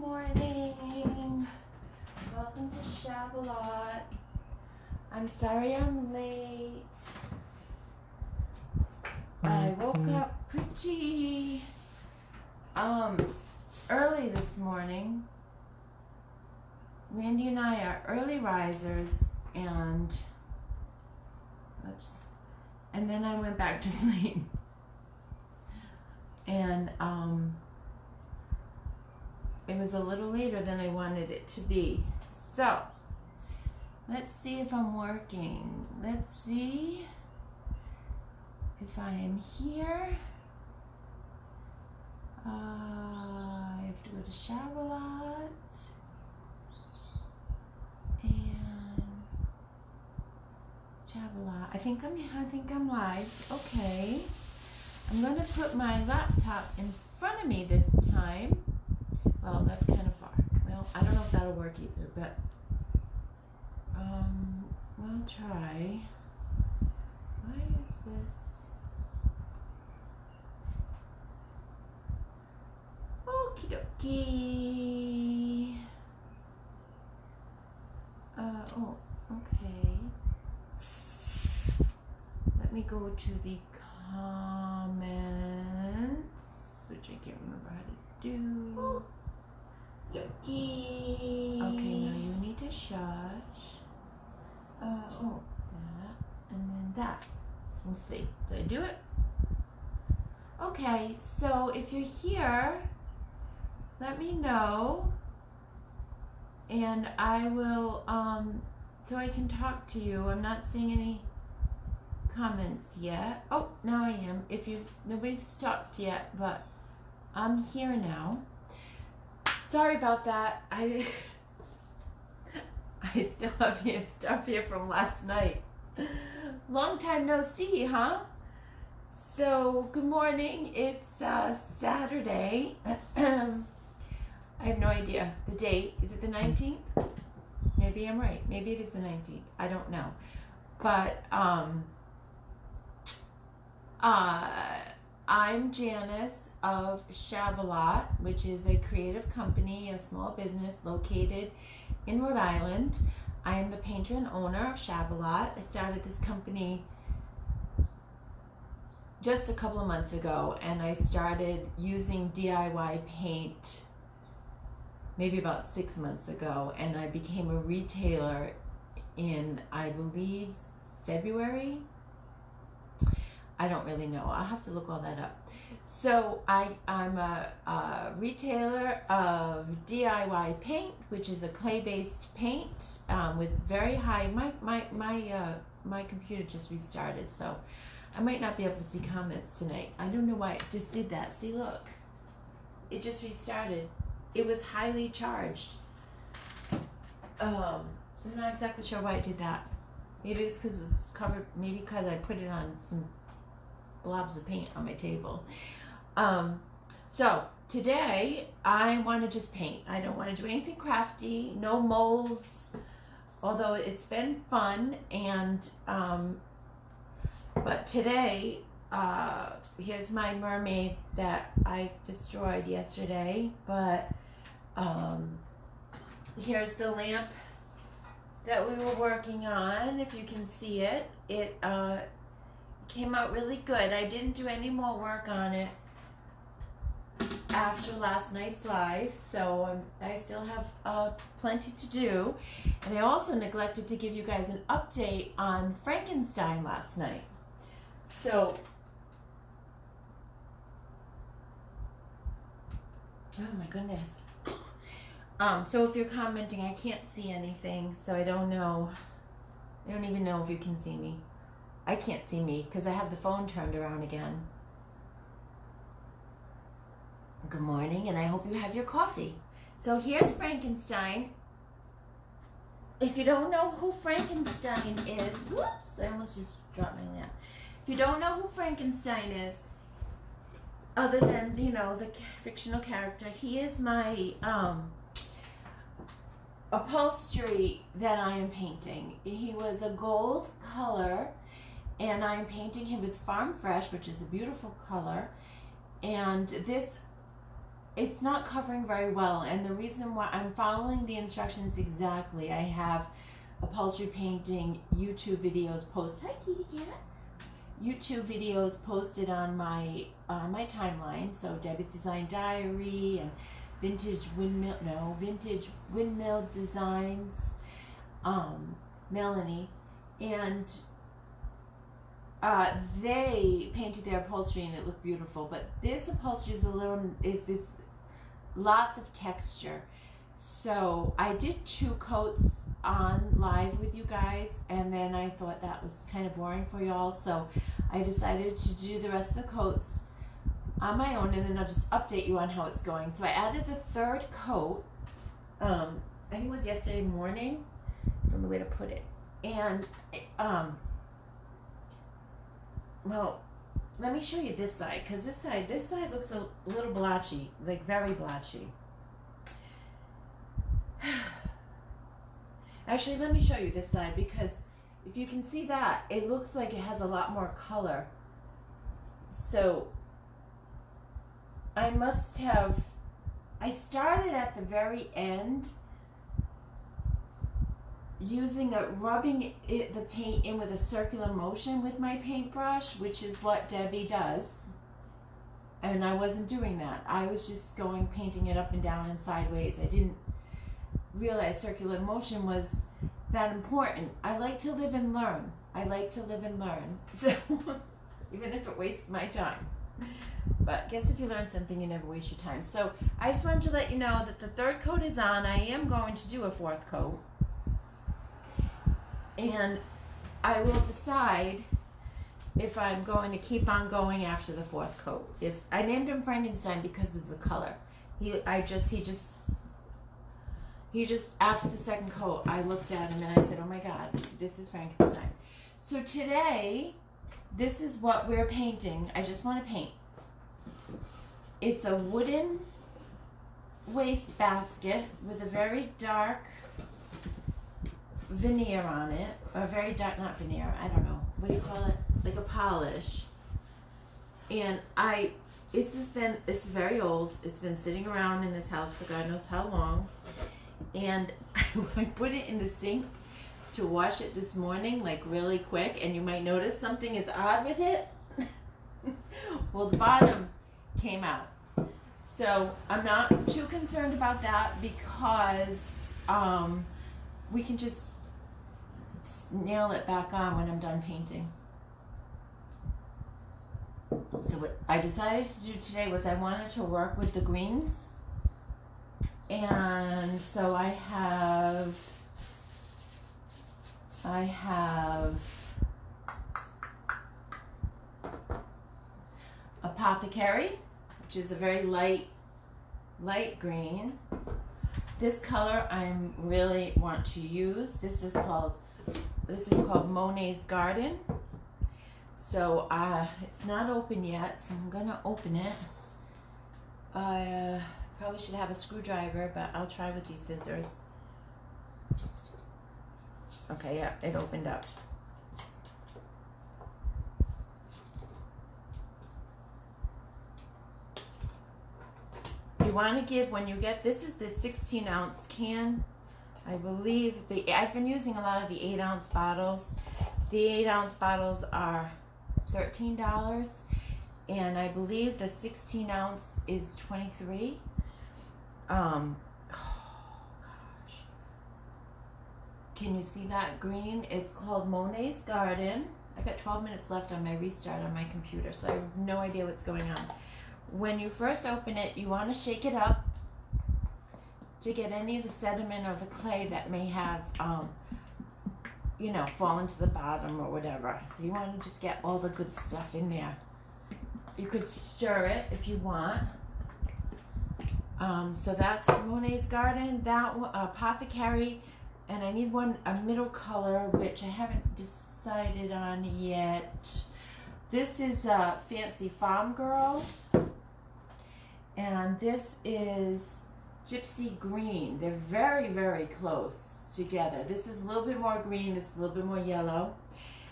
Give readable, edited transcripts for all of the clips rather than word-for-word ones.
morning. Welcome to Shabalot. I'm sorry I'm late. I woke up pretty early this morning. Randy and I are early risers, and then I went back to sleep. And it was a little later than I wanted it to be. So let's see if I'm working. Let's see if I am here. I have to go to Shabalot. And Shabalot. I think I'm live. Okay. I'm going to put my laptop in front of me this time. Well, that's kind of far. Well, I don't know if that'll work either, but we'll try. Why is this? Okie dokie. Okay. Let me go to the comments, which I can't remember how to do. Okay, now you need to shush. That, and then that. Let's see. Did I do it? Okay, so if you're here, let me know, and I will, so I can talk to you. I'm not seeing any comments yet. Oh, now I am. Nobody's stopped yet, but I'm here now. Sorry about that. I still have stuff here from last night. Long time no see, huh? So, good morning. It's Saturday. I have no idea. The date. Is it the 19th? Maybe I'm right. Maybe it is the 19th. I don't know. But, I'm Janice of Shabalot, which is a creative company, a small business located in Rhode Island. I am the painter and owner of Shabalot. I started this company just a couple of months ago, and I started using DIY paint maybe about 6 months ago, and I became a retailer in, I believe, February. I don't really know. I'll have to look all that up. So I'm a retailer of DIY paint, which is a clay-based paint with very high. My computer just restarted, so I might not be able to see comments tonight. I don't know why it just did that. See, look, it just restarted. It was highly charged. So I'm not exactly sure why it did that. Maybe it's because it was covered. Maybe because I put it on some blobs of paint on my table. So today I want to just paint. I don't want to do anything crafty, no molds, although it's been fun. And but today here's my mermaid that I destroyed yesterday, but here's the lamp that we were working on. If you can see it, it came out really good. I didn't do any more work on it after last night's live, so I still have plenty to do. And I also neglected to give you guys an update on Frankenstein last night. So, oh my goodness. So if you're commenting, I can't see anything, so I don't know. I don't even know if you can see me. I can't see me because I have the phone turned around again. Good morning, and I hope you have your coffee. So here's Frankenstein. If you don't know who Frankenstein is, whoops, I almost just dropped my lamp. If you don't know who Frankenstein is, other than, the fictional character, he is my upholstery that I am painting. He was a gold color, and I'm painting him with Farm Fresh, which is a beautiful color. And this it's not covering very well, and the reason why I'm following the instructions exactly, I have upholstery painting YouTube videos posted. Hi, kitty cat. YouTube videos posted on my timeline. So Debbie's Design Diary and vintage windmill designs. Melanie, and they painted their upholstery and it looked beautiful. But this upholstery is lots of texture. So I did 2 coats on live with you guys, and then I thought that was kind of boring for y'all, so I decided to do the rest of the coats on my own, and then I'll just update you on how it's going. So I added the 3rd coat, I think it was yesterday morning, I don't know where to put it, and well, let me show you this side, because this side looks a little blotchy, like very blotchy. Actually, let me show you this side, because if you can see that, it looks like it has a lot more color. So I started at the very end rubbing the paint in with a circular motion with my paintbrush, which is what Debbie does. And I wasn't doing that. I was just painting it up and down and sideways. I didn't realize circular motion was that important. I like to live and learn. So even if it wastes my time. But I guess if you learn something, you never waste your time. So I just wanted to let you know that the 3rd coat is on. I am going to do a 4th coat. And I will decide if I'm going to keep on going after the 4th coat. If I named him Frankenstein because of the color. He just, after the 2nd coat, I looked at him and I said, oh my God, this is Frankenstein. So today, this is what we're painting. I just want to paint. It's a wooden waste basket with a very dark veneer on it. Or very dark, not veneer, I don't know. What do you call it? Like a polish. And this is very old. It's been sitting around in this house for God knows how long. And I put it in the sink to wash it this morning, like really quick, and you might notice something is odd with it. Well, the bottom came out. So I'm not too concerned about that, because we can just nail it back on when I'm done painting. So what I decided to do today was I wanted to work with the greens. And so I have Apothecary, which is a very light green. This color I really want to use. This is called Monet's Garden. So it's not open yet, so I'm gonna open it. I probably should have a screwdriver, but I'll try with these scissors. Okay, yeah, it opened up. You want to give, when you get, this is the 16-ounce can. I believe I've been using a lot of the 8-ounce bottles. The 8-ounce bottles are $13, and I believe the 16-ounce is $23. Oh gosh, can you see that green? It's called Monet's Garden. I got 12 minutes left on my restart on my computer, so I have no idea what's going on. When you first open it, you want to shake it up to get any of the sediment or the clay that may have fallen to the bottom or whatever. So you want to just get all the good stuff in there. You could stir it if you want. So that's Monet's Garden, that one, Apothecary, and I need a middle color, which I haven't decided on yet. This is Fancy Farm Girl, and this is Gypsy Green. They're very, very close together. This is a little bit more green, this is a little bit more yellow,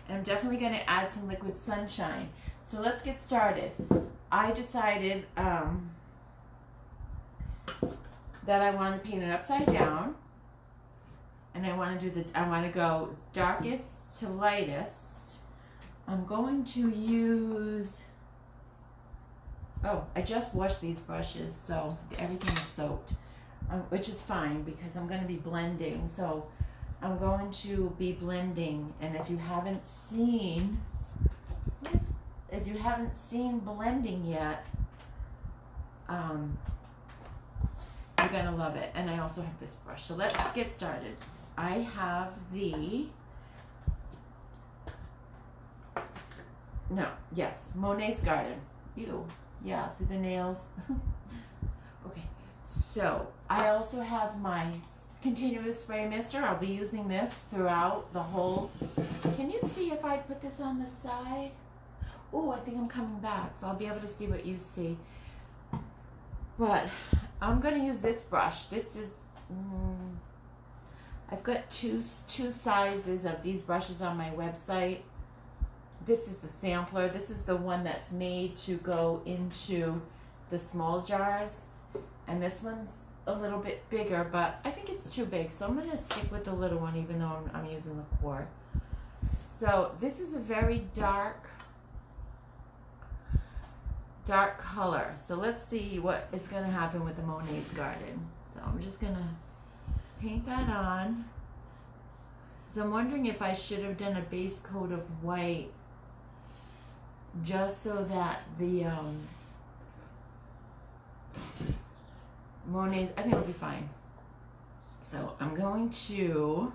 and I'm definitely going to add some Liquid Sunshine. So let's get started. I decided that I want to paint it upside down, and I want to go darkest to lightest. I'm going to use, oh, I just washed these brushes, so everything is soaked, which is fine because I'm going to be blending. So I'm going to be blending, and if you haven't seen blending yet, you're gonna love it. And I also have this brush. So let's get started. I have Monet's Garden. Ew, yeah, see the nails? Okay, so I also have my continuous spray mister. I'll be using this throughout the whole. Can you see if I put this on the side? Oh, I think I'm coming back, so I'll be able to see what you see. But I'm going to use this brush. This is, I've got two sizes of these brushes on my website. This is the sampler. This is the one that's made to go into the small jars. And this one's a little bit bigger, but I think it's too big. So I'm going to stick with the little one, even though I'm using the quart. So this is a very dark color. So let's see what is going to happen with the Monet's Garden. So I'm just going to paint that on. So I'm wondering if I should have done a base coat of white just so that the Monet's, I think it'll be fine. So I'm going to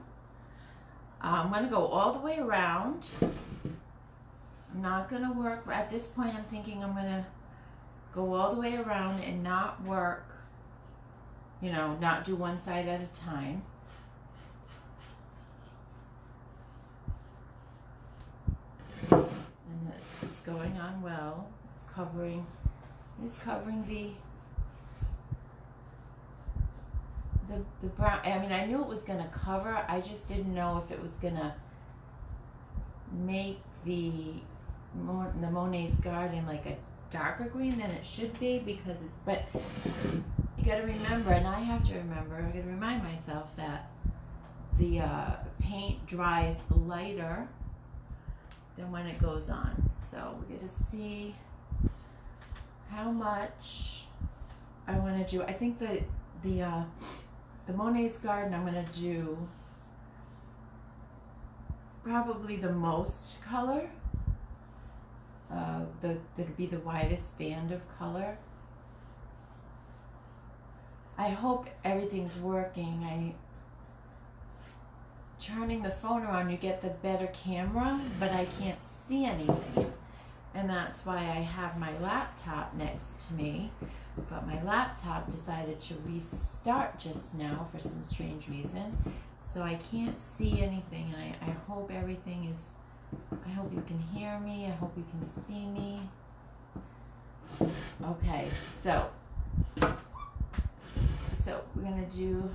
go all the way around. I'm not going to work, at this point I'm thinking I'm going to go all the way around and not work, not do one side at a time. And this is going on well. It's covering the brown. I mean, I knew it was going to cover. I just didn't know if it was going to make the Monet's Garden like a darker green than it should be, because but you got to remember, and I have to remember, I got to remind myself that the paint dries lighter than when it goes on. So we're going to see how much I want to do. I think the Monet's Garden, I'm going to do probably the most color. That'd be the widest band of color. I hope everything's working. Turning the phone around, you get the better camera, but I can't see anything. And that's why I have my laptop next to me. But my laptop decided to restart just now for some strange reason. So I can't see anything, and I hope everything is, I hope you can hear me, I hope you can see me. Okay, so we're gonna do,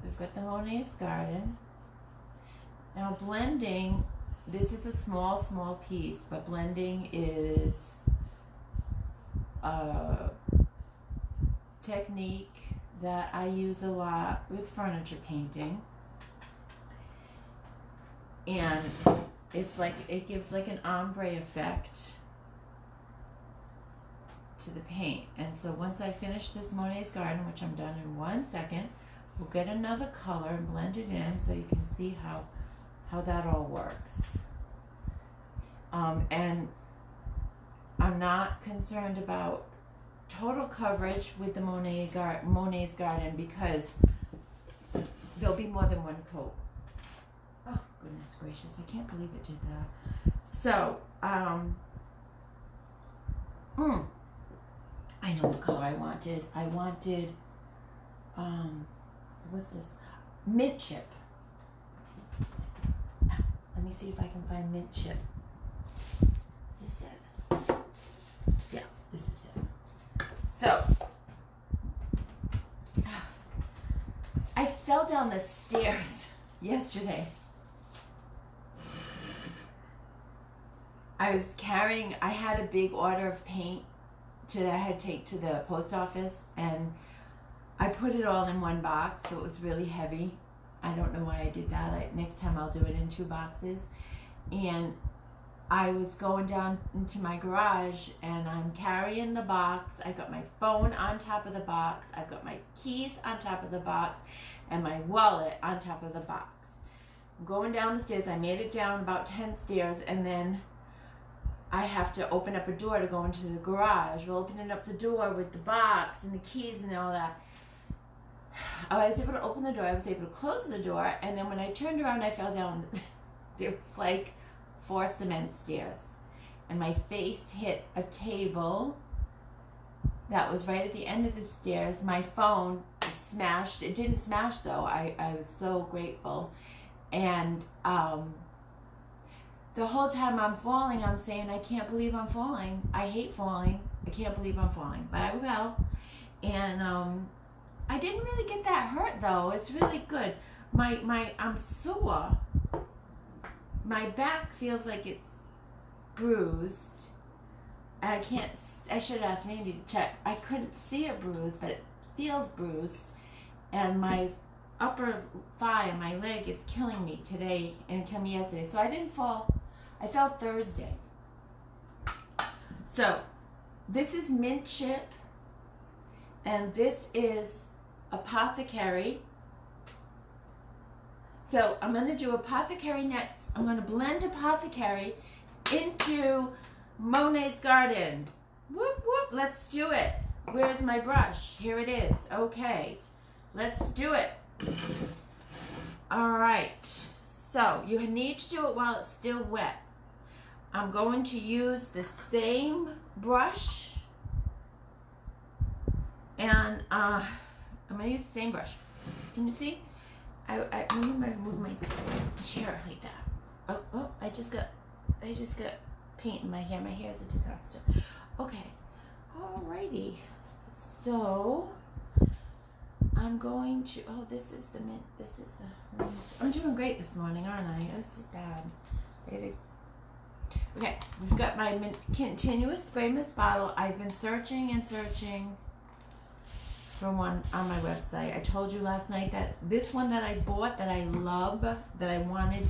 we've got the Monet's Garden. Now blending, this is a small piece, but blending is a technique that I use a lot with furniture painting. And it's like, it gives like an ombre effect to the paint. And so once I finish this Monet's Garden, which I'm done in 1 second, we'll get another color and blend it in so you can see how that all works. And I'm not concerned about total coverage with the Monet's Garden because there'll be more than one coat. Oh, goodness gracious, I can't believe it did that. So, I know what color I wanted. I wanted, what's this? Mint chip. Let me see if I can find mint chip. Is this it? Yeah, this is it. So, I fell down the stairs yesterday. I had a big order of paint that I had to take to the post office, and I put it all in one box, so it was really heavy. I don't know why I did that. Next time I'll do it in 2 boxes. And I was going down into my garage and I'm carrying the box. I got my phone on top of the box. I've got my keys on top of the box and my wallet on top of the box. I'm going down the stairs. I made it down about 10 stairs and then I have to open up a door to go into the garage. Well, opening up the door with the box and the keys and all that. I was able to open the door. I was able to close the door. And then when I turned around, I fell down. There was like 4 cement stairs. And my face hit a table that was right at the end of the stairs. My phone smashed. It didn't smash though. I was so grateful. And the whole time I'm falling, I'm saying, I can't believe I'm falling. I hate falling. I can't believe I'm falling. But I will. And I didn't really get that hurt though. It's really good. I'm sore. My back feels like it's bruised. I should ask Randy to check. I couldn't see a bruise, but it feels bruised. And my upper thigh and my leg is killing me today and killed me yesterday. So I didn't fall. I fell Thursday. So this is mint chip and this is Apothecary. So I'm going to do Apothecary next. I'm going to blend Apothecary into Monet's Garden. Whoop, whoop. Let's do it. Where's my brush? Here it is. Okay. Let's do it. All right. So you need to do it while it's still wet. I'm going to use the same brush. And I'm going to use the same brush. Can you see? I move my chair like that. Oh, I just got paint in my hair. My hair is a disaster. Okay. Alrighty. So I'm going to, this is the mint. This is the, I'm doing great this morning, aren't I? This is bad. Ready? Okay, we've got my continuous spray mist bottle. I've been searching and searching for one on my website. I told you last night that this one that I bought that I love, that I wanted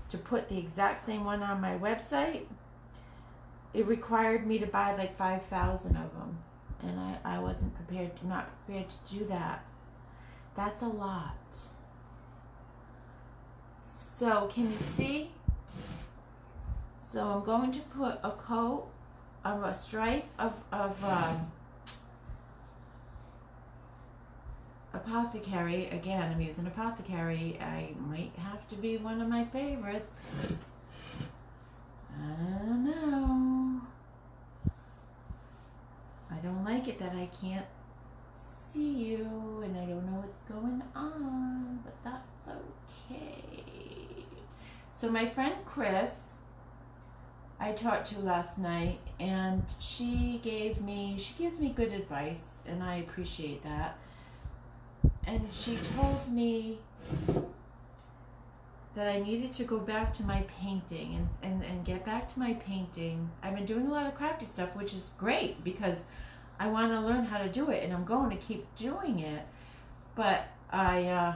to put the exact same one on my website, it required me to buy like 5,000 of them. And I wasn't not prepared to do that. That's a lot. So can you see? So I'm going to put a coat of a stripe of Apothecary. Again, I'm using Apothecary. I might have to be one of my favorites. I don't know. I don't like it that I can't see you and I don't know what's going on, but that's okay. So my friend Chris, I talked to last night, and she gives me good advice, and I appreciate that. And she told me that I needed to go back to my painting and get back to my painting. I've been doing a lot of crafty stuff, which is great because I want to learn how to do it, and I'm going to keep doing it. But I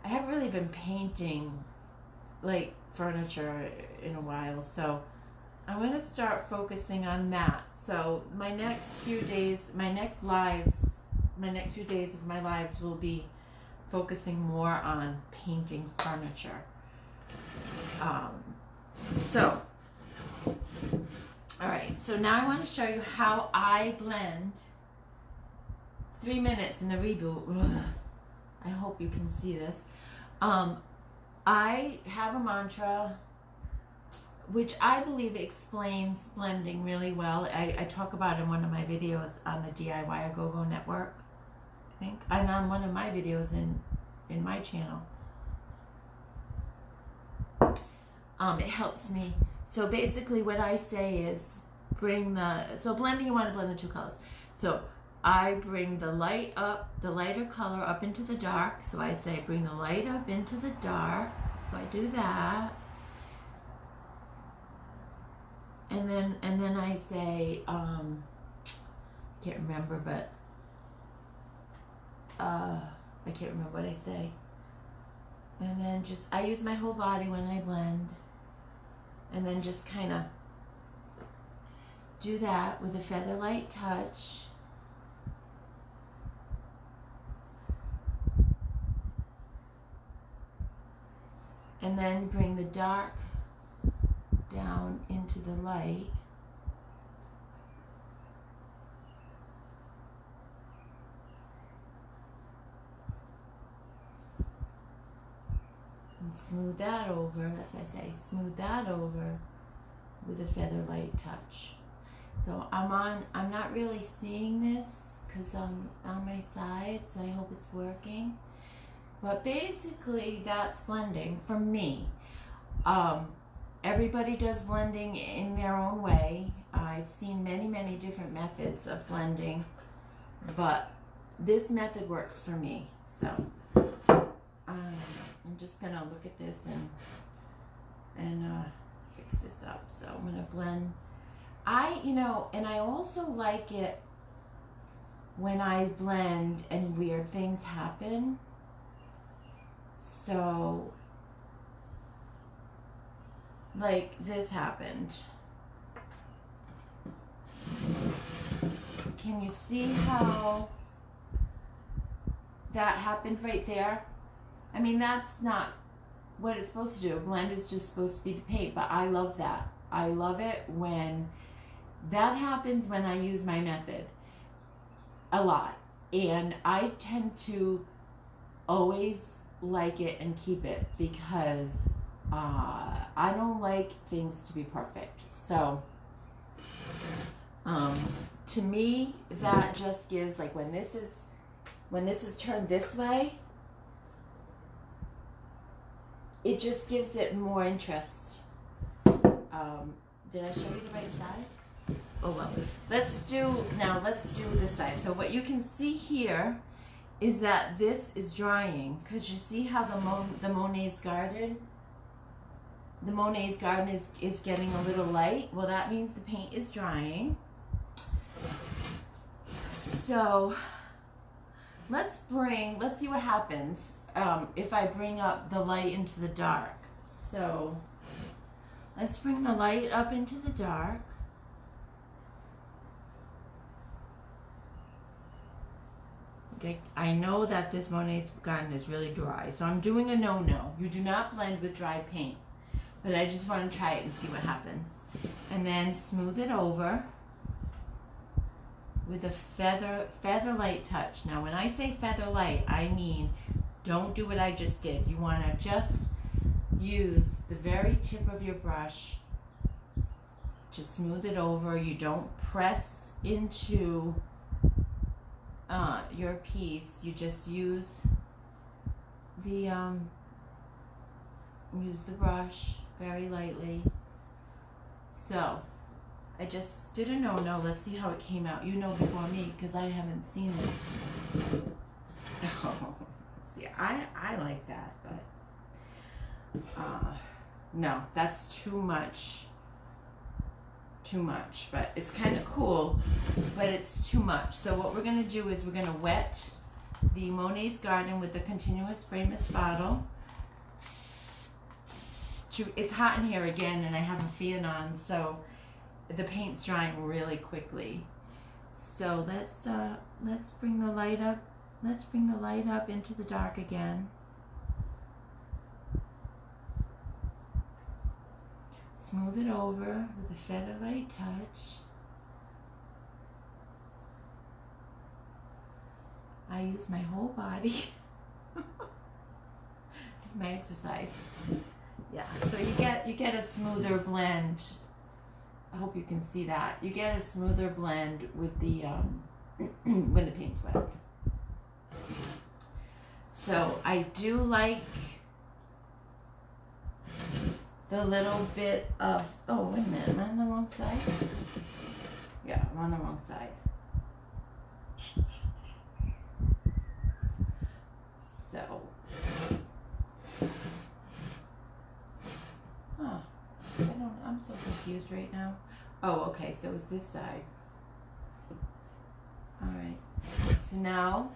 haven't really been painting like furniture in a while, so I'm going to start focusing on that. So my next few days of my lives will be focusing more on painting furniture. All right, so now I want to show you how I blend 3 minutes in the reboot. Ugh. I hope you can see this. I have a mantra which I believe explains blending really well. I talk about it in one of my videos on the DIY A Go-Go Network, I think, and on one of my videos in my channel. It helps me. So basically what I say is blending, you want to blend the 2 colors. So I bring the lighter color up into the dark. So I say bring the light up into the dark. So I do that. And then I say, can't remember, but I can't remember what I say. And then just, I use my whole body when I blend. And then just kind of do that with a feather light touch. And then bring the dark down into the light. And smooth that over, that's what I say, smooth that over with a feather light touch. So I'm not really seeing this because I'm on my side, so I hope it's working. But basically that's blending for me. Everybody does blending in their own way. I've seen many different methods of blending, but this method works for me. So I'm just gonna look at this and fix this up. So I'm gonna blend. And I also like it when I blend and weird things happen. So, like this happened. Can you see how that happened right there? I mean, that's not what it's supposed to do. A blend is just supposed to be the paint, but I love that. I love it when that happens when I use my method a lot. And I tend to always like it and keep it because I don't like things to be perfect. So to me, that just gives, like, when this is turned this way, it just gives it more interest. Did I show you the right side? Oh well. Let's do this side. So what you can see here is that this is drying, because you see how the Monet's Garden is getting a little light. Well, that means the paint is drying. So let's see what happens if I bring up the light into the dark. So let's bring the light up into the dark. Okay, I know that this Monet's Garden is really dry, so I'm doing a no-no. You do not blend with dry paint, but I just want to try it and see what happens. And then smooth it over with a feather light touch. Now, when I say feather light, I mean don't do what I just did. You want to just use the very tip of your brush to smooth it over. You don't press into your piece. You just use the brush very lightly. So I just did a no-no. Let's see how it came out. You know before me, because I haven't seen it. Oh, see, I like that, but no, that's too much. But it's kind of cool, but it's too much. So what we're going to do is we're going to wet the Monet's Garden with the continuous spray mist bottle. It's hot in here again, and I have a fan on, so the paint's drying really quickly. So let's bring the light up. Let's bring the light up into the dark again. Smooth it over with a feather light touch. I use my whole body. It's my exercise. Yeah, so you get a smoother blend. I hope you can see that. You get a smoother blend with the when the paint's wet. So I do like the little bit of, oh, wait a minute, am I on the wrong side? Yeah, I'm on the wrong side. So, I'm so confused right now. Oh, okay, so it's this side. All right. So now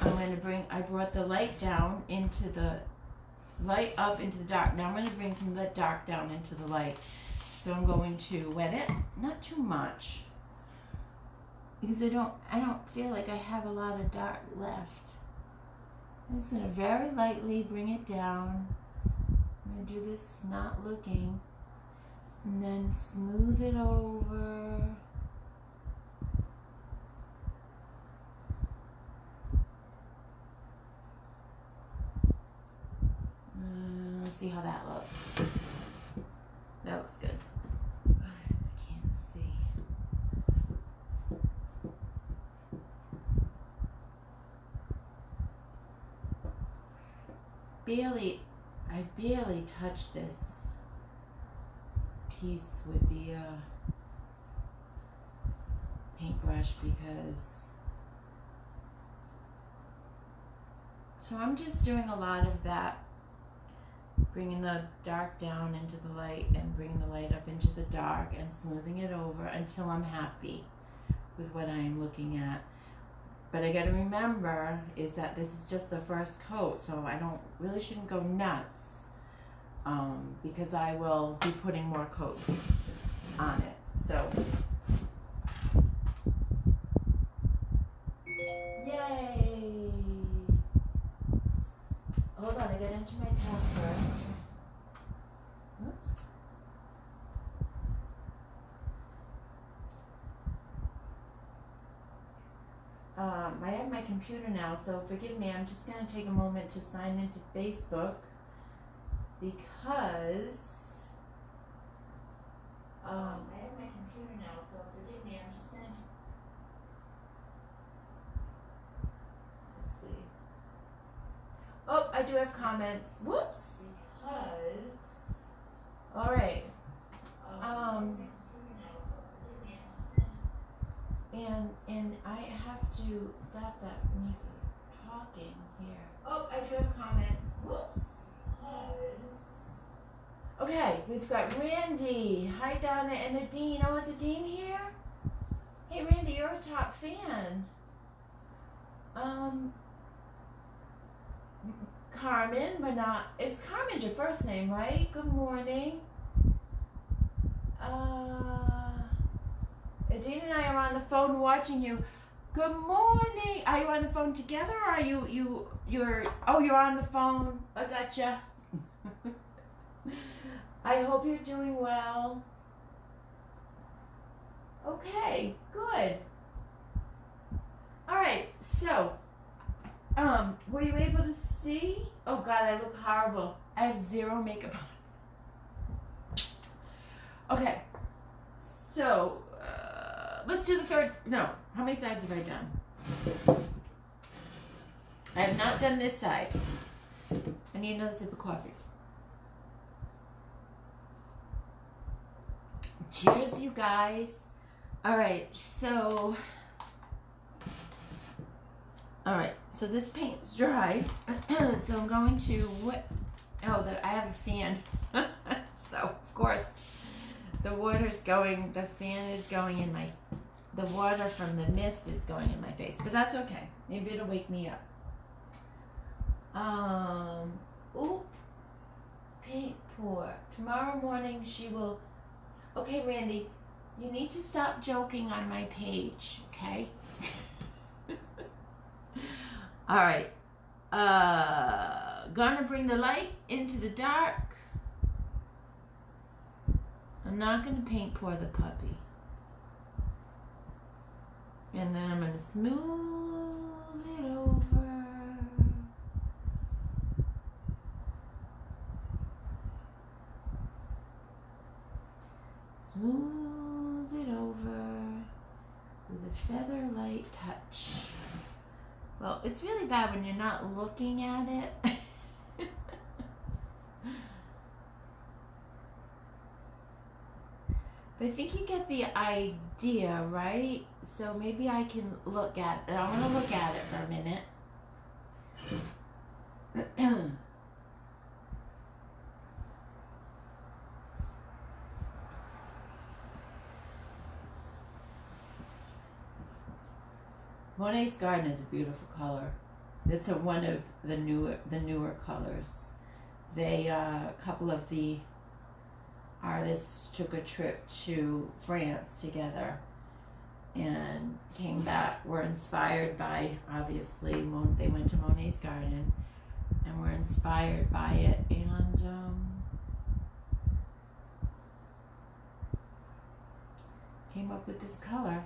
I'm going to I brought the light down into the light up into the dark. Now I'm going to bring some of the dark down into the light. So I'm going to wet it, not too much, because I don't feel like I have a lot of dark left. I'm just going to very lightly bring it down. I'm going to do this not looking, and then smooth it over. Let's see how that looks. That looks good. I can't see. I barely touched this piece with the paintbrush because, so I'm just doing a lot of that, bringing the dark down into the light and bringing the light up into the dark and smoothing it over until I'm happy with what I'm looking at. But I gotta remember is that this is just the first coat, so I really shouldn't go nuts, because I will be putting more coats on it. So, yay! Hold on, I gotta enter my password. Oops. I have my computer now, so forgive me. I'm just going to take a moment to sign into Facebook because I have my computer now, so forgive me. I'm just going to let's see. Oh, I do have comments. Whoops. Because all right. And I have to stop that me talking here. Oh, I do have comments. Whoops. Okay, we've got Randy. Hi, Donna and Nadine. Oh, is Nadine here? Hey, Randy, you're a top fan. Carmen, but not. It's Carmen's your first name, right? Good morning. Nadine and I are on the phone watching you. Good morning. Are you on the phone together, or are you're on the phone? I gotcha. I hope you're doing well. Okay, good. All right, so, were you able to see? Oh God, I look horrible. I have zero makeup on. Okay, so, let's do the third. No, how many sides have I done? I have not done this side. I need another sip of coffee. Cheers, you guys. All right, so this paint's dry. So I'm going to I have a fan. So of course the fan is going in the water from the mist is going in my face, but that's okay. Maybe it'll wake me up. Paint pour. Tomorrow morning she will. Okay, Randy, you need to stop joking on my page, okay? All right. Gonna bring the light into the dark. I'm not gonna paint pour the puppy. And then I'm gonna smooth it over. Smooth it over with a feather light touch. Well, it's really bad when you're not looking at it. But I think you get the idea, right? So maybe I can look at it. I want to look at it for a minute. Monet's Garden is a beautiful color. It's one of the newer colors. They a couple of the artists took a trip to France together and came back. Were inspired by, obviously, they went to Monet's Garden and were inspired by it, and came up with this color.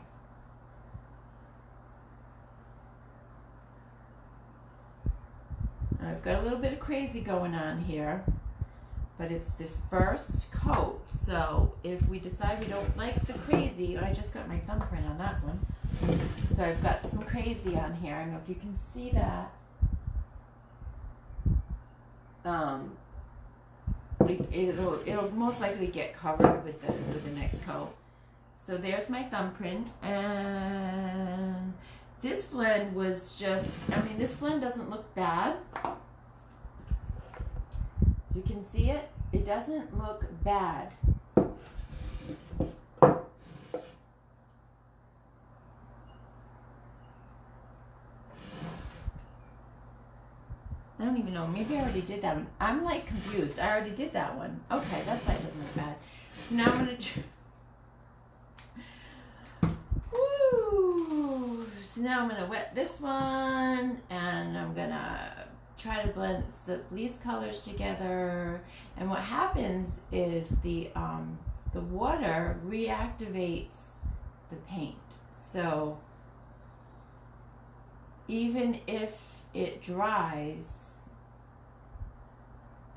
I've got a little bit of crazy going on here, but it's the first coat, so if we decide we don't like the crazy, I just got my thumbprint on that one, so I've got some crazy on here. I don't know if you can see that. It'll most likely get covered with the next coat. So there's my thumbprint, and this blend was just, this blend doesn't look bad. You can see it. It doesn't look bad. I don't even know. Maybe I already did that one. I'm like confused. I already did that one. Okay, that's why it doesn't look bad. So now I'm going to... Woo! So now I'm going to wet this one, and I'm going to try to blend these colors together. And what happens is the water reactivates the paint. So even if it dries,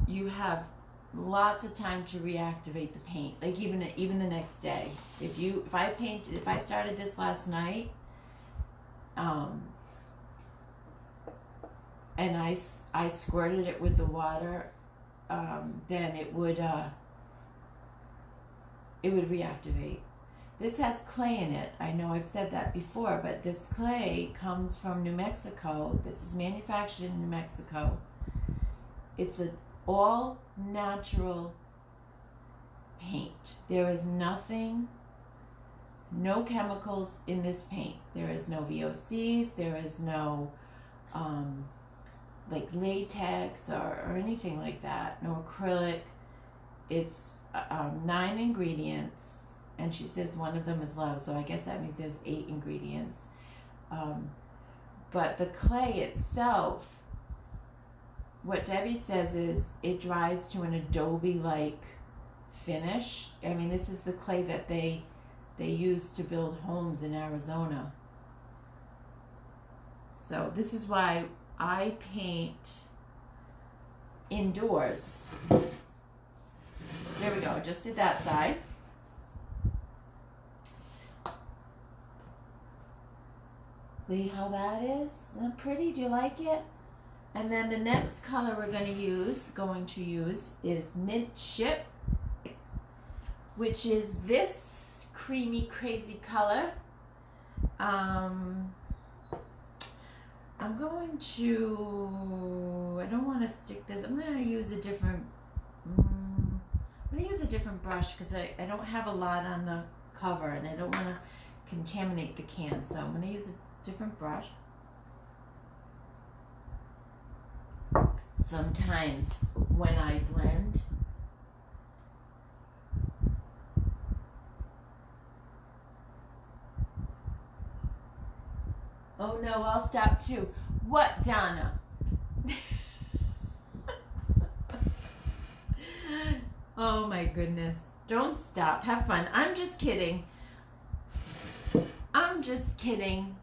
you have lots of time to reactivate the paint, like even the next day. If I started this last night, and I squirted it with the water, then it would reactivate. This has clay in it. I know I've said that before, but this clay comes from New Mexico. This is manufactured in New Mexico. It's an all natural paint. There is nothing, no chemicals in this paint. There is no VOCs. There is no like latex or anything like that. No acrylic. It's 9 ingredients. And she says one of them is love, so I guess that means there's 8 ingredients. But the clay itself, what Debbie says is it dries to an adobe-like finish. This is the clay that they use to build homes in Arizona. So this is why I paint indoors. There we go, just did that side. See how that is? Isn't that pretty? Do you like it? And then the next color we're going to use is Mint Chip, which is this creamy, crazy color. I'm going to, I don't want to stick this, I'm going to use a different, brush because I don't have a lot on the cover and I don't want to contaminate the can, so I'm going to use a different brush. Sometimes when I blend, oh no, I'll stop too. What, Donna? Oh my goodness. Don't stop. Have fun. I'm just kidding. I'm just kidding.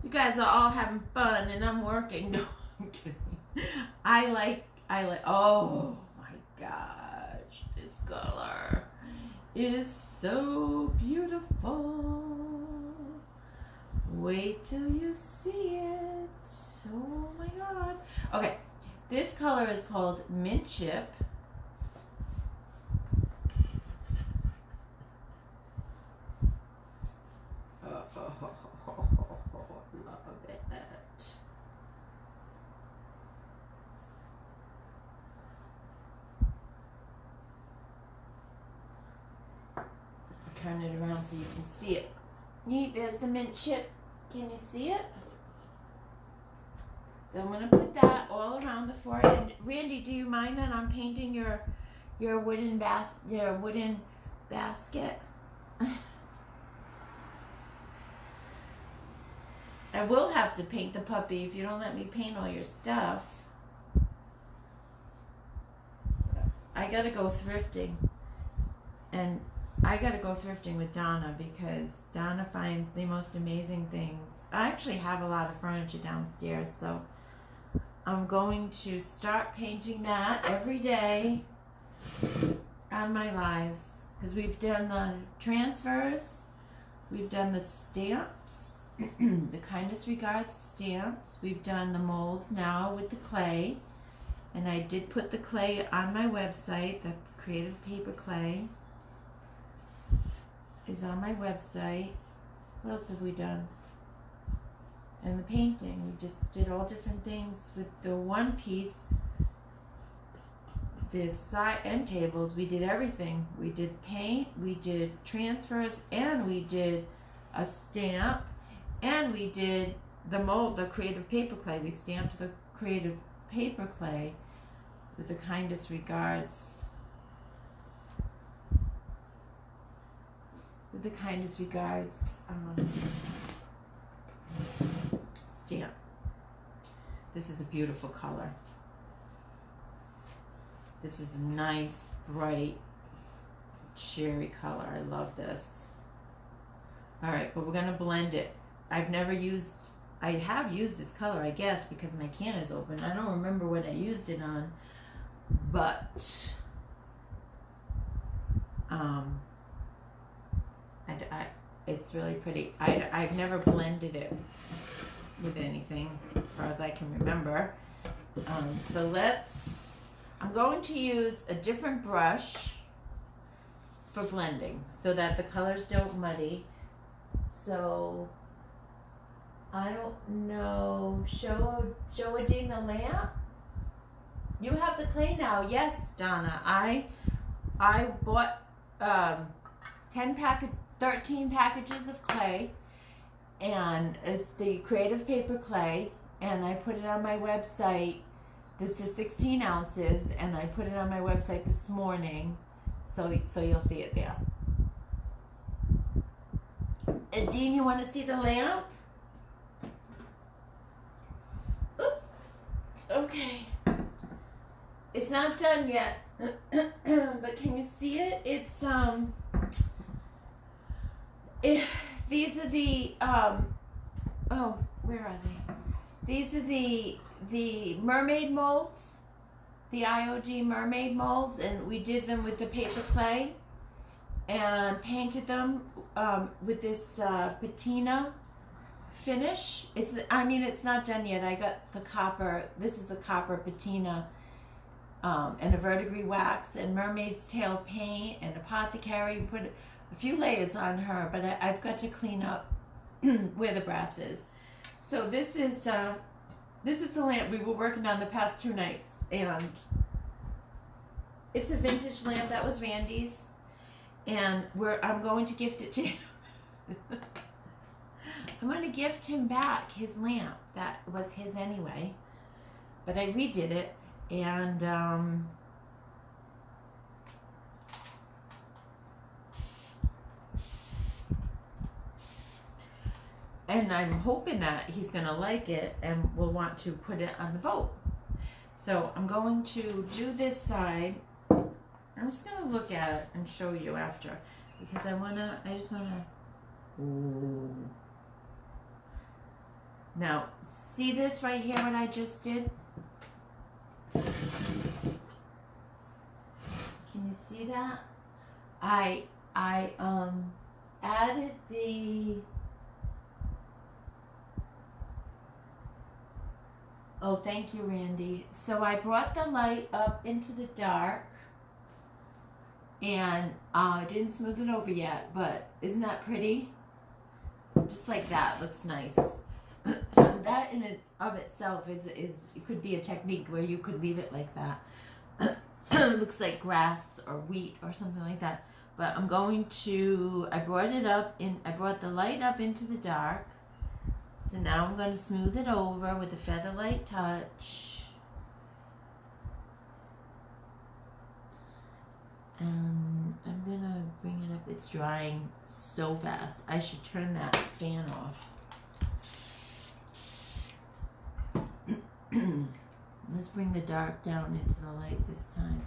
You guys are all having fun and I'm working. No, I'm kidding. I like, oh my gosh, this color is so beautiful. Wait till you see it. Oh my God. Okay, this color is called Mint Chip. Love it. Turn it around so you can see it. There's the Mint Chip. Can you see it? So I'm gonna put that all around the forehead. Randy, do you mind that I'm painting your wooden basket? I will have to paint the puppy if you don't let me paint all your stuff. I gotta go thrifting. And I gotta go thrifting with Donna because Donna finds the most amazing things. I actually have a lot of furniture downstairs, so I'm going to start painting that every day on my lives. Because we've done the transfers, we've done the stamps, the kindest regards stamps. We've done the molds now with the clay, and I did put the clay on my website. The Creative Paper Clay is on my website. What else have we done? And the painting, we just did all different things with the one piece. The side end tables, we did everything. We did paint, we did transfers, and we did a stamp. And we did the mold, the Creative Paper Clay. We stamped the Creative Paper Clay with the kindest regards. With the kindest regards stamp. This is a beautiful color. This is a nice, bright cherry color. I love this. All right, but we're gonna blend it. I have used this color, I guess, because my can is open. I don't remember what I used it on, but it's really pretty. I've never blended it with anything as far as I can remember. So I'm going to use a different brush for blending so that the colors don't muddy. So I don't know, Joadine the lamp? You have the clay now. Yes, Donna. I bought 13 packages of clay, and it's the Creative Paper Clay, and I put it on my website. This is 16 ounces, and I put it on my website this morning, so you'll see it there. Dean, you want to see the lamp? Oop. Okay. It's not done yet, but can you see it? It's these are the oh, where are they? These are the mermaid molds, the IOD mermaid molds, and we did them with the paper clay and painted them with this patina finish. It's not done yet. I got the copper. This is the copper patina and a verdigris wax and mermaid's tail paint and apothecary. Put a few layers on her, but I've got to clean up where the brass is. So this is the lamp we were working on the past 2 nights, and it's a vintage lamp. That was Randy's, and I'm going to gift it to him. I'm going to gift him back his lamp. That was his anyway, but I redid it, and I'm hoping that he's going to like it and will want to put it on the vote. So I'm going to do this side. I'm just going to look at it and show you after, because I just want to, ooh. Now, see this right here, what I just did? Can you see that? I added the, oh, thank you, Randy. So I brought the light up into the dark, and I didn't smooth it over yet, but isn't that pretty? Just like that, looks nice. That in itself is it could be a technique where you could leave it like that. It looks like grass or wheat or something like that. But I brought the light up into the dark, So now I'm going to smooth it over with a Featherlight touch. And I'm going to bring it up. It's drying so fast. I should turn that fan off. Let's bring the dark down into the light this time.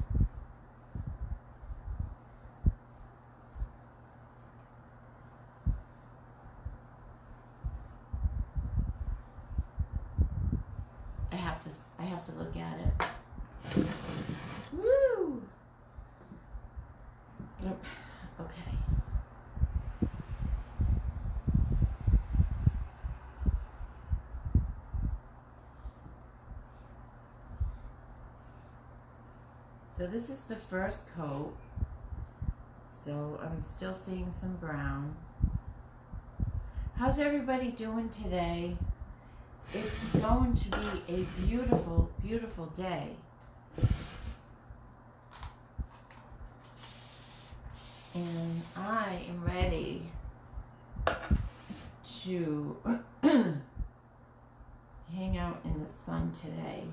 I have to look at it. Woo! Yep. Okay. So this is the first coat. So I'm still seeing some brown. How's everybody doing today? It's going to be a beautiful, beautiful day. And I am ready to hang out in the sun today.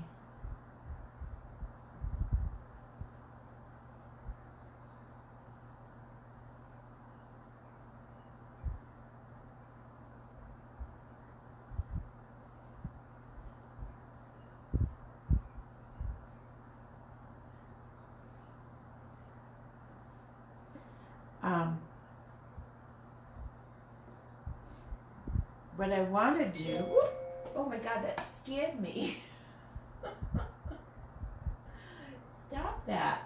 What I want to do, oh my God, that scared me. Stop that.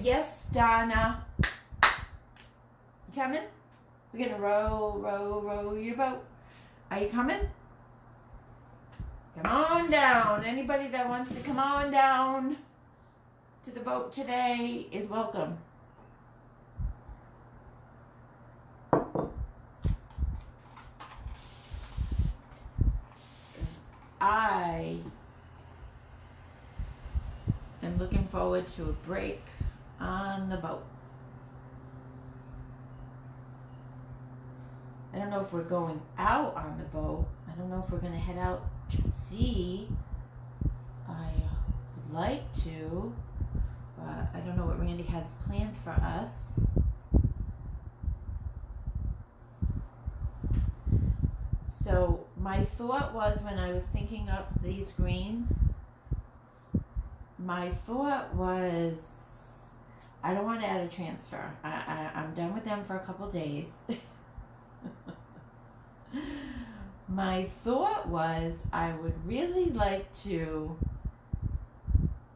Yes, Donna. You coming? We're gonna row your boat. Are you coming? Come on down. Anybody that wants to come on down to the boat today is welcome. I am looking forward to a break on the boat. I don't know if we're going out on the boat. I don't know if we're going to head out to sea. I would like to, but I don't know what Randy has planned for us. So my thought was, when I was thinking up these greens, my thought was, I don't want to add a transfer. I'm done with them for a couple days. My thought was, I would really like to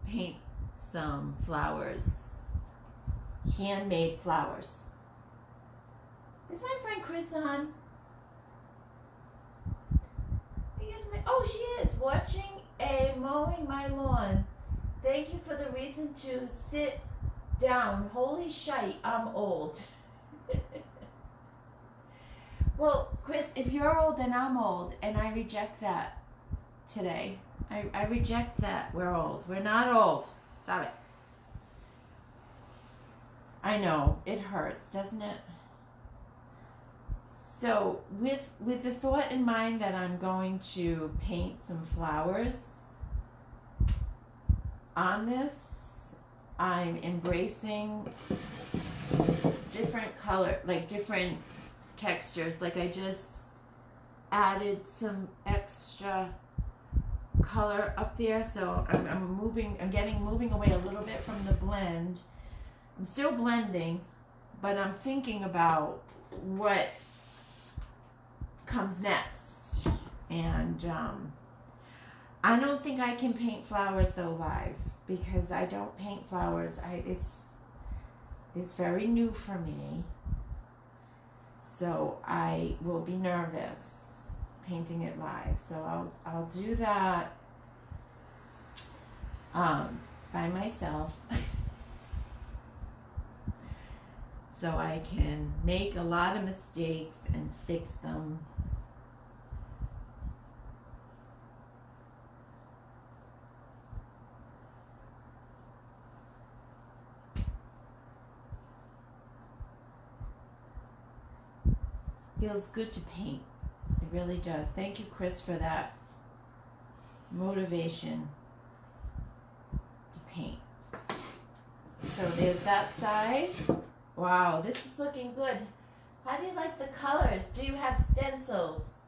paint some flowers, handmade flowers. Is my friend Chris on? Oh, she is watching a mowing my lawn. Thank you for the reason to sit down. Holy shite, I'm old. Well, Chris, if you're old, then I'm old, and I reject that today. I reject that we're old. We're not old. Stop it. I know, it hurts, doesn't it? So with the thought in mind that I'm going to paint some flowers on this, I'm embracing different color, like different textures. Like I just added some extra color up there, so I'm moving away a little bit from the blend. I'm still blending, but I'm thinking about what comes next. And I don't think I can paint flowers though live, because I don't paint flowers. It's very new for me, so I will be nervous painting it live. So I'll do that by myself. So I can make a lot of mistakes and fix them. Feels good to paint. It really does. Thank you, Chris, for that motivation to paint. So there's that side. Wow, this is looking good. How do you like the colors? Do you have stencils?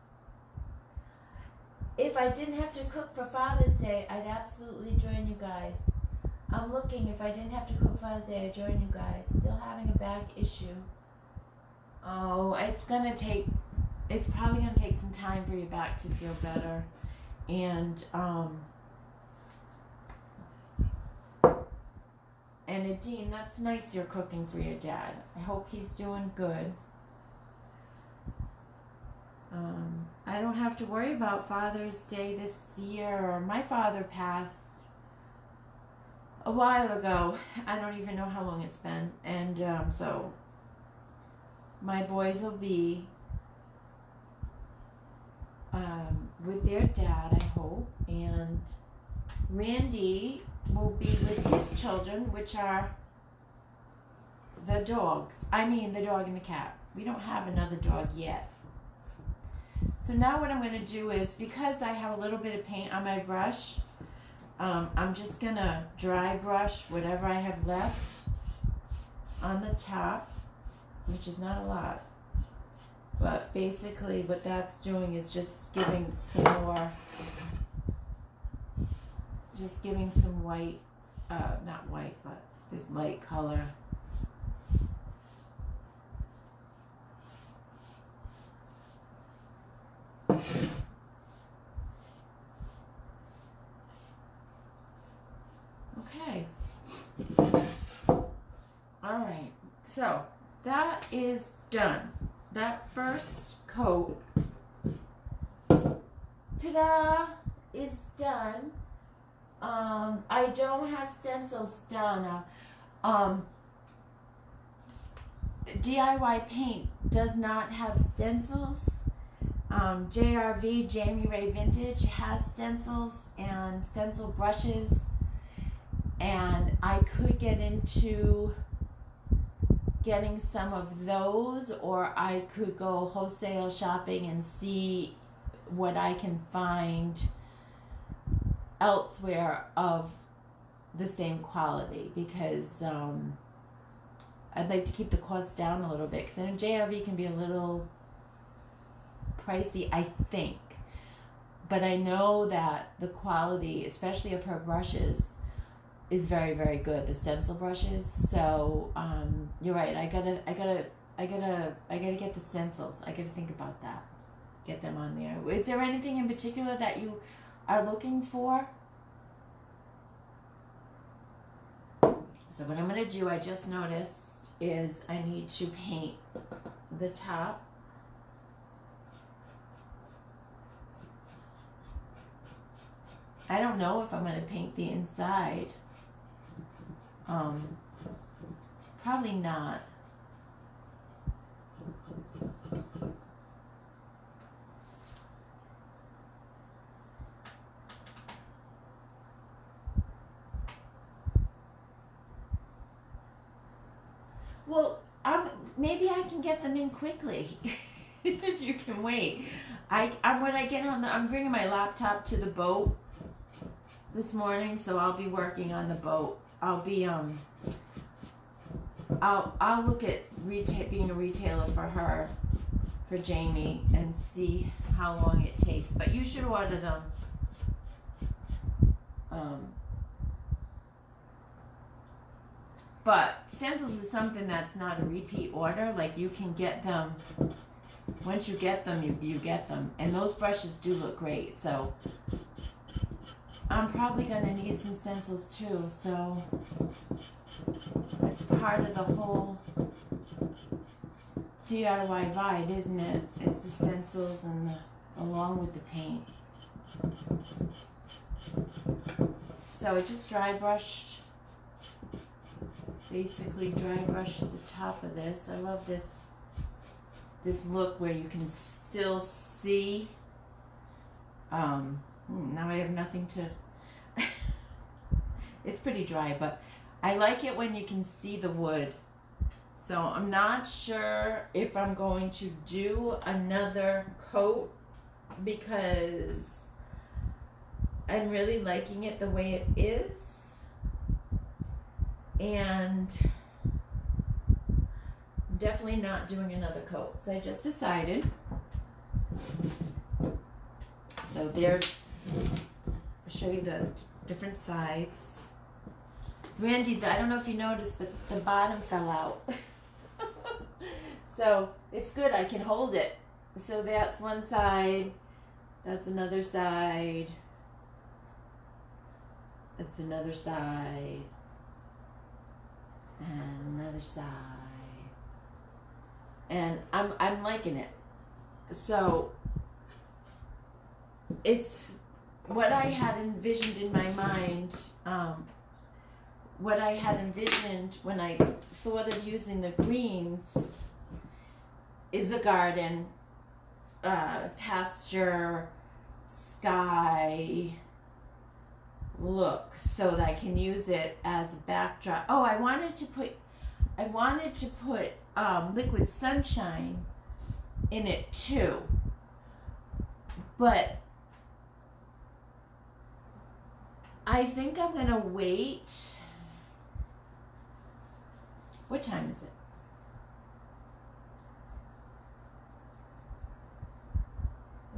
If I didn't have to cook for Father's Day, I'd absolutely join you guys. I'm looking, if I didn't have to cook Father's Day, I'd join you guys. Still having a back issue. Oh, it's probably gonna take some time for your back to feel better. And Nadine, that's nice you're cooking for your dad. I hope he's doing good. I don't have to worry about Father's Day this year. My father passed a while ago. I don't even know how long it's been. And so my boys will be with their dad, I hope. And Randy will be with his children, which are the dogs. I mean, the dog and the cat. We don't have another dog yet. So now what I'm going to do is, because I have a little bit of paint on my brush, I'm just going to dry brush whatever I have left on the top, which is not a lot. But basically what that's doing is just giving some more, just giving some white, not white, but this light color. Okay. All right. So that is done. That first coat, ta-da, is done. I don't have stencils done. DIY Paint does not have stencils. JRV, Jamie Ray Vintage, has stencils and stencil brushes, and I could get into getting some of those, or I could go wholesale shopping and see what I can find elsewhere of the same quality, because I'd like to keep the cost down a little bit, because I know JRV can be a little pricey, I think, but I know that the quality, especially of her brushes, is very, very good, the stencil brushes. So you're right, I gotta get the stencils. I gotta think about that, get them on there. Is there anything in particular that you are looking for? So what I'm gonna do, I just noticed, is I need to paint the top. I don't know if I'm going to paint the inside. Probably not. Well, maybe I can get them in quickly if you can wait. I'm bringing my laptop to the boat this morning, so I'll be working on the boat. I'll look at being a retailer for Jamie, and see how long it takes. But you should order them. But stencils is something that's not a repeat order. Like, you can get them, once you get them, you get them. And those brushes do look great, so I'm probably going to need some stencils too, so that's part of the whole DIY vibe, isn't it? Is the stencils and along with the paint. So I just dry brushed, basically dry brushed the top of this. I love this look where you can still see. Now I have nothing to. It's pretty dry, but I like it when you can see the wood. So I'm not sure if I'm going to do another coat because I'm really liking it the way it is. And definitely not doing another coat. So I just decided. So there's, I'll show you the different sides. Randy, I don't know if you noticed, but the bottom fell out. So it's good, I can hold it. So that's one side, that's another side, that's another side, and another side. And I'm liking it. So it's what I had envisioned in my mind, what I had envisioned when I thought of using the greens is a garden, pasture, sky look, so that I can use it as a backdrop. Oh, I wanted to put liquid sunshine in it too, but I think I'm gonna wait. What time is it?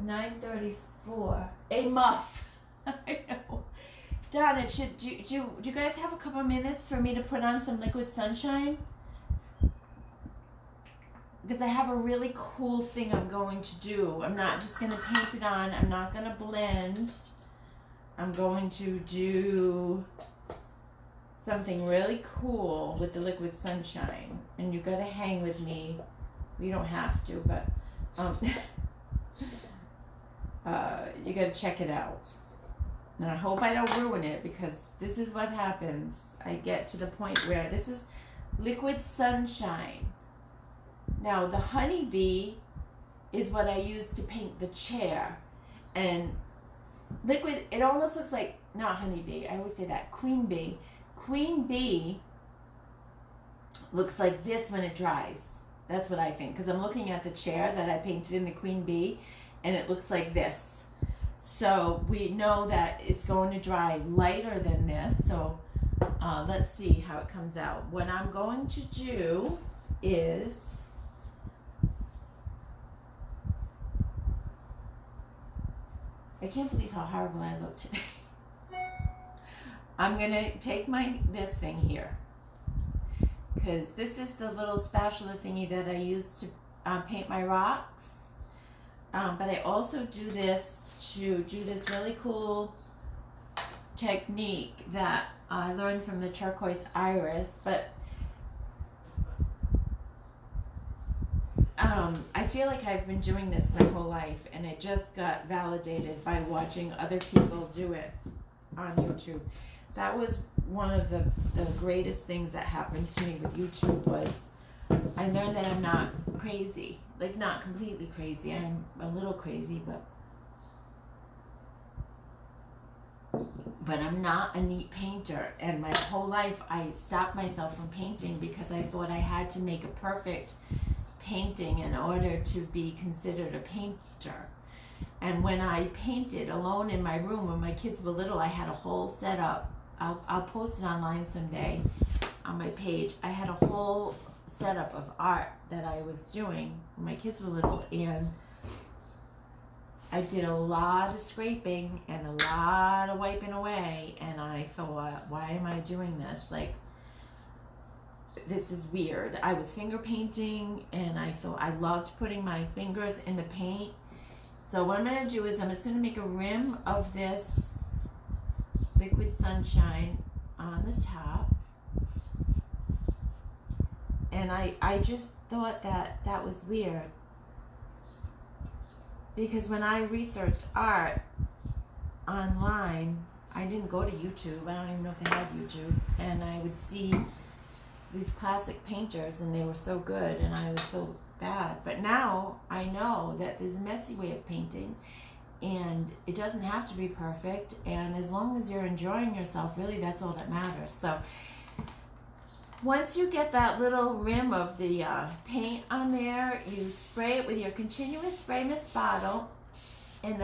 9:34. A muff. I know. Donna, do you guys have a couple minutes for me to put on some liquid sunshine? Because I have a really cool thing I'm going to do. I'm not just going to paint it on. I'm not going to blend. I'm going to do something really cool with the liquid sunshine. And you got to hang with me. You don't have to, but you got to check it out. And I hope I don't ruin it, because this is what happens. I get to the point where this is liquid sunshine. Now, the honeybee is what I use to paint the chair. And liquid, it almost looks like, not honeybee, I always say that, queen bee. Queen bee looks like this when it dries. That's what I think, because I'm looking at the chair that I painted in the queen bee, and it looks like this. So we know that it's going to dry lighter than this. So let's see how it comes out. What I'm going to do is, I can't believe how horrible I look today. I'm going to take this thing here, because this is the little spatula thingy that I use to paint my rocks. But I also do this to do this really cool technique that I learned from the turquoise iris. But I feel like I've been doing this my whole life, and it just got validated by watching other people do it on YouTube. That was one of the greatest things that happened to me with YouTube, was I learned that I'm not crazy. Like, not completely crazy. I'm a little crazy, but I'm not a neat painter. And my whole life I stopped myself from painting because I thought I had to make a perfect painting in order to be considered a painter. And when I painted alone in my room when my kids were little, I had a whole setup. I'll post it online someday on my page. I had a whole setup of art that I was doing when my kids were little, and I did a lot of scraping and a lot of wiping away, and I thought, why am I doing this? Like, this is weird. I was finger painting, and I thought I loved putting my fingers in the paint. So what I'm going to do is I'm just going to make a rim of this liquid sunshine on the top. And I just thought that was weird, because when I researched art online, I didn't go to YouTube. I don't even know if they had YouTube. And I would see these classic painters, and they were so good, and I was so bad. But now I know that there's a messy way of painting, and it doesn't have to be perfect. And as long as you're enjoying yourself, really, that's all that matters. So once you get that little rim of the paint on there, you spray it with your continuous spray mist bottle, and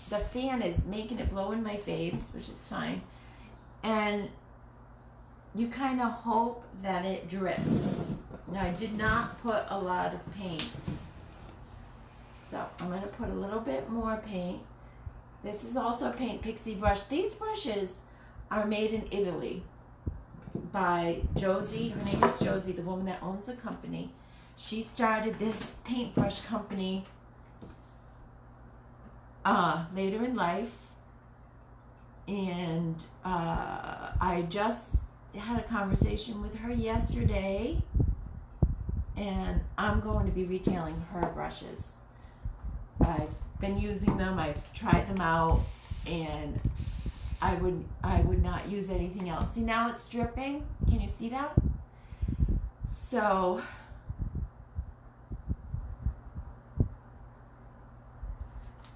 the fan is making it blow in my face, which is fine. And you kind of hope that it drips. Now, I did not put a lot of paint, so I'm going to put a little bit more paint. This is also a Paint Pixie brush. These brushes are made in Italy by Josie. Her name is Josie, the woman that owns the company. She started this paintbrush company later in life, and I just had a conversation with her yesterday, and I'm going to be retailing her brushes. I've been using them, I've tried them out, and I would not use anything else. See, now it's dripping. Can you see that? So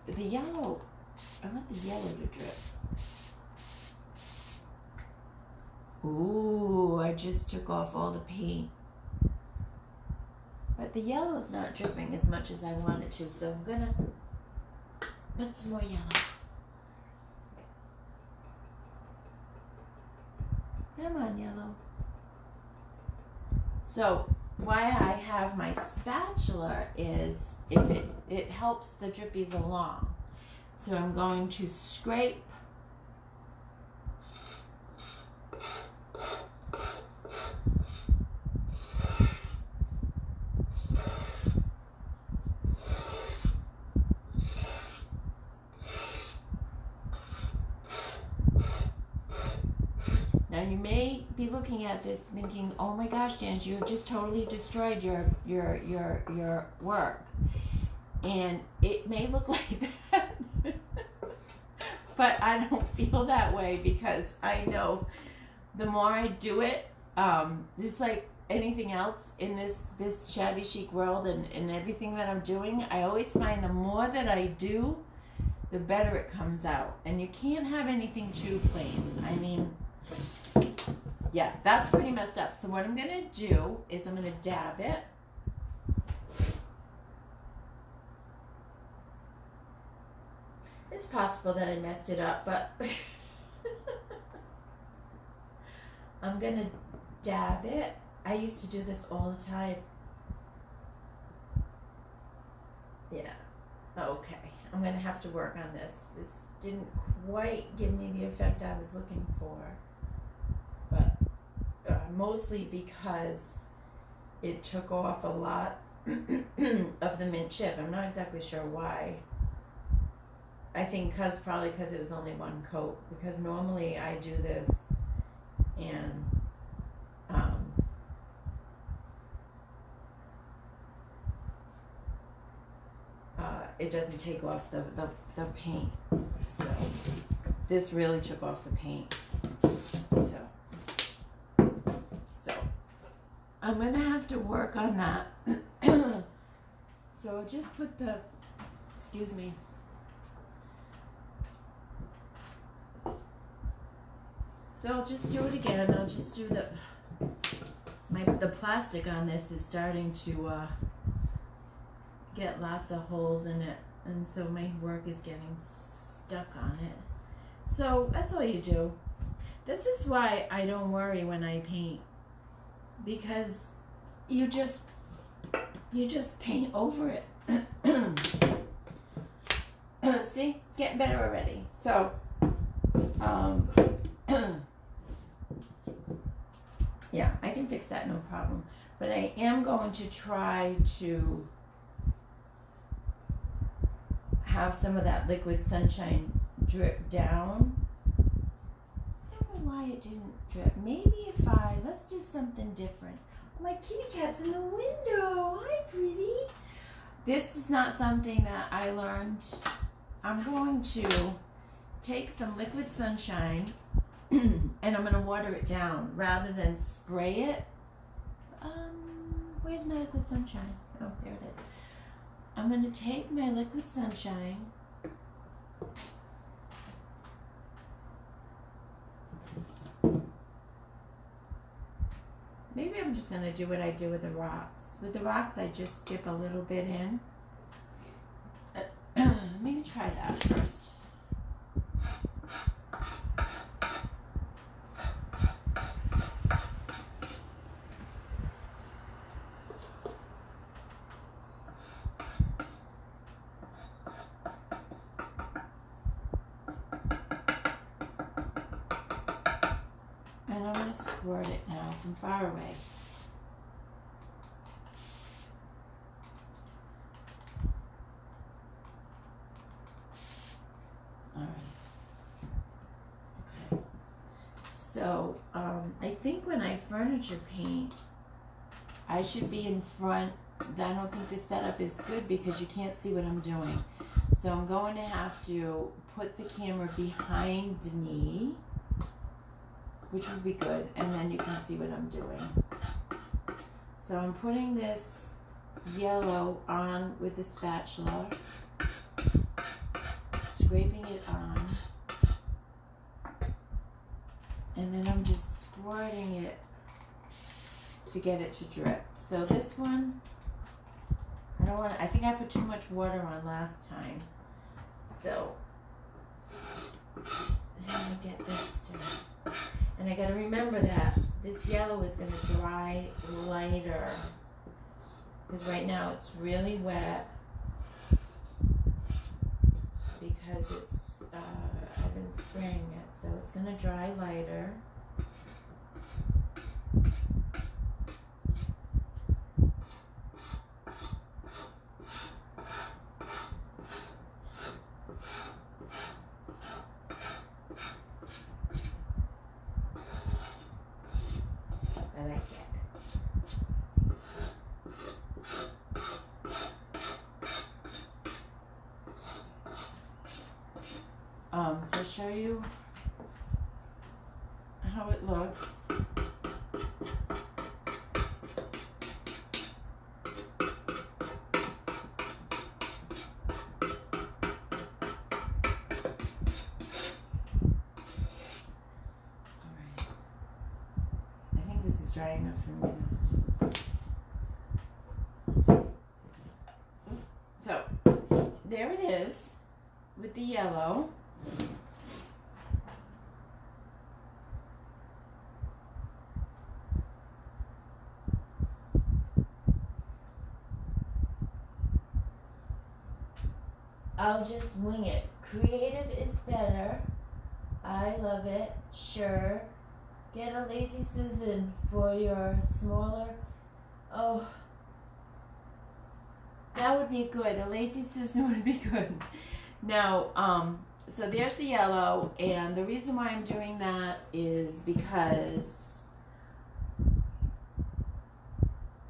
the yellow, I want the yellow to drip. Ooh, I just took off all the paint. But the yellow is not dripping as much as I want it to, so I'm gonna put some more yellow. Come on, yellow. So why I have my spatula is if it helps the drippies along. So I'm going to scrape Now you may be looking at this thinking, "Oh my gosh, Janice, you have just totally destroyed your work," and it may look like that, but I don't feel that way because I know the more I do it, just like anything else in this shabby chic world and everything that I'm doing, I always find the more that I do, the better it comes out, and you can't have anything too plain. I mean, yeah, that's pretty messed up. So what I'm going to do is I'm going to dab it. It's possible that I messed it up, but I'm going to dab it. I used to do this all the time. Yeah. Okay. I'm going to have to work on this. This didn't quite give me the effect I was looking for. But mostly because it took off a lot of the mint chip. I'm not exactly sure why. I think probably because it was only one coat. Because normally I do this and it doesn't take off the paint. So this really took off the paint. So I'm going to have to work on that. So I'll just put excuse me. So I'll just do it again. I'll just do the plastic on this is starting to get lots of holes in it, and so my work is getting stuck on it. So that's all you do. This is why I don't worry when I paint, because you just paint over it. See, it's getting better already. So yeah, I can fix that, no problem. But I am going to try to have some of that liquid sunshine drip down. I don't know why it didn't drip. Maybe let's do something different. Oh, my kitty cat's in the window. Hi, pretty. This is not something that I learned. I'm going to take some liquid sunshine and I'm going to water it down rather than spray it. Where's my liquid sunshine? Oh, there it is. I'm going to take my liquid sunshine maybe I'm just going to do what I do with the rocks. With the rocks, I just dip a little bit in. Maybe try that first. And I'm going to squirt it now from far away. All right. Okay. So I think when I furniture paint, I should be in front. I don't think this setup is good because you can't see what I'm doing. So I'm going to have to put the camera behind me, which would be good, and then you can see what I'm doing. So I'm putting this yellow on with the spatula, scraping it on, and then I'm just squirting it to get it to drip. So this one, I think I put too much water on last time. So then I get this to, and I gotta remember that this yellow is gonna dry lighter, because right now it's really wet because it's I've been spraying it, so it's gonna dry lighter. I like it. So I'll show you how it looks. This is dry enough for me. So there it is with the yellow. I'll just wing it. Creative is better. I love it. Sure. Get a Lazy Susan for your smaller. Oh, that would be good. A Lazy Susan would be good. Now, so there's the yellow, and the reason why I'm doing that is because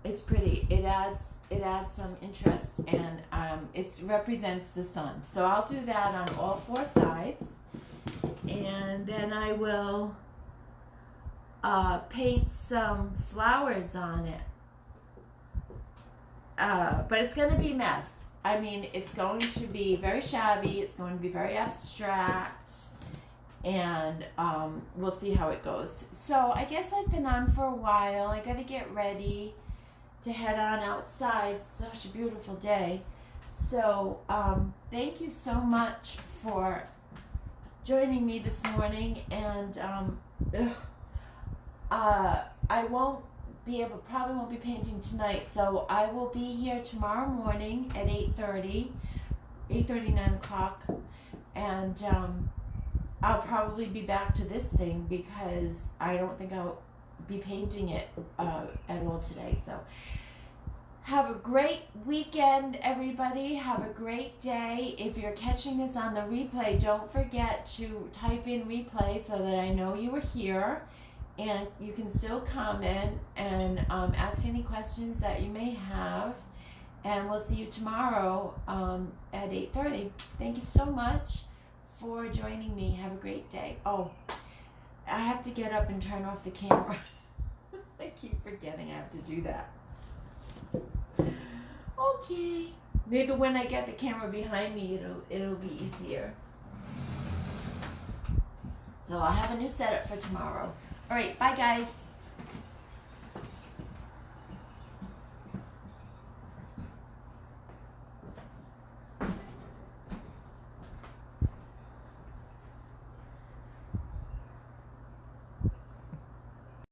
it's pretty. It adds some interest, and it represents the sun. So I'll do that on all four sides, and then I will paint some flowers on it. But it's going to be a mess. I mean, it's going to be very shabby. It's going to be very abstract. And we'll see how it goes. So I guess I've been on for a while. I got to get ready to head on outside. It's such a beautiful day. So thank you so much for joining me this morning. And I probably won't be painting tonight, so I will be here tomorrow morning at 8:30, 9 o'clock, and I'll probably be back to this thing because I don't think I'll be painting it at all today. So have a great weekend, everybody. Have a great day. If you're catching this on the replay, don't forget to type in replay so that I know you were here. And you can still comment and ask any questions that you may have. And we'll see you tomorrow at 8:30. Thank you so much for joining me. Have a great day. Oh, I have to get up and turn off the camera. I keep forgetting I have to do that. Okay. Maybe when I get the camera behind me, it'll be easier. So I'll have a new setup for tomorrow. All right, bye guys.